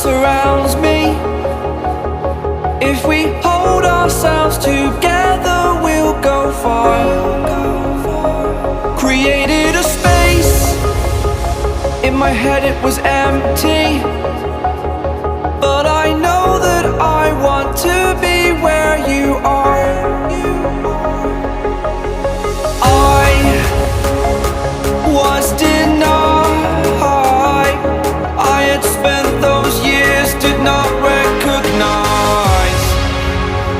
surrounds me. If we hold ourselves together, we'll go far. Created a space. In my head it was empty, but I know that I want to be where you are. I was denied. I had spent those years, did not recognize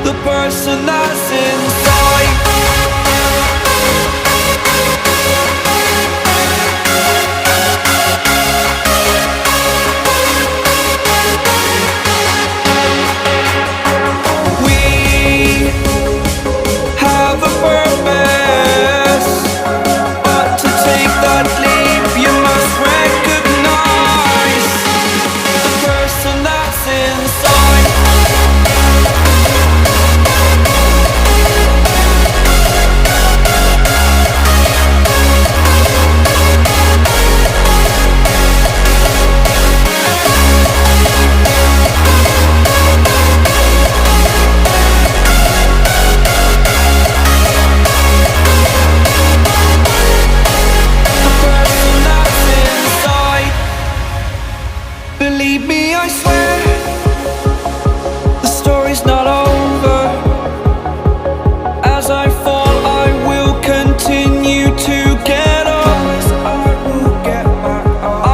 the person that's inside. Believe me, I swear, the story's not over. As I fall, I will continue to get up.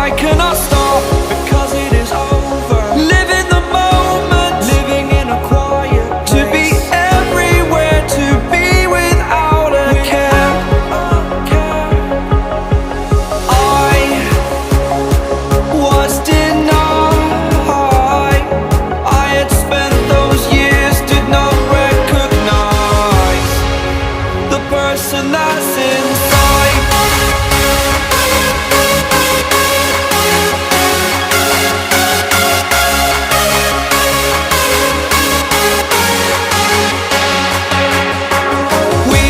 I cannot stop because it is over. Live in the moment, living in a quiet place. To be everywhere, to be without a care. I was denied. I had spent those years, did not recognize the person that's inside. We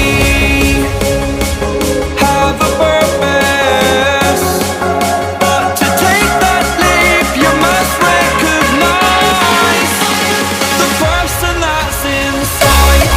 have a purpose, but to take that leap, you must recognize the person that's inside.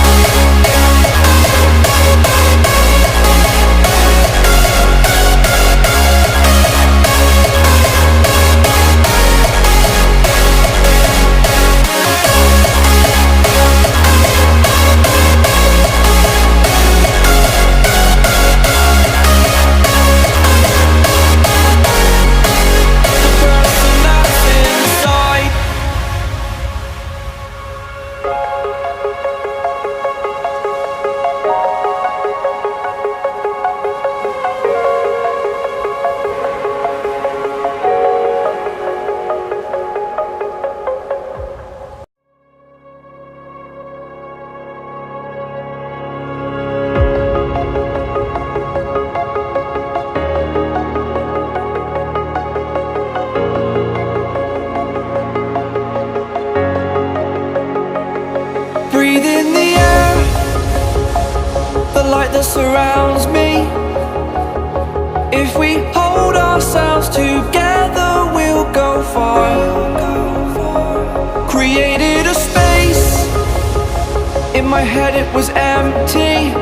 The person that's inside. Breathe in the air, the light that surrounds me. If we hold ourselves together, we'll go far. Created a space. In my head it was empty,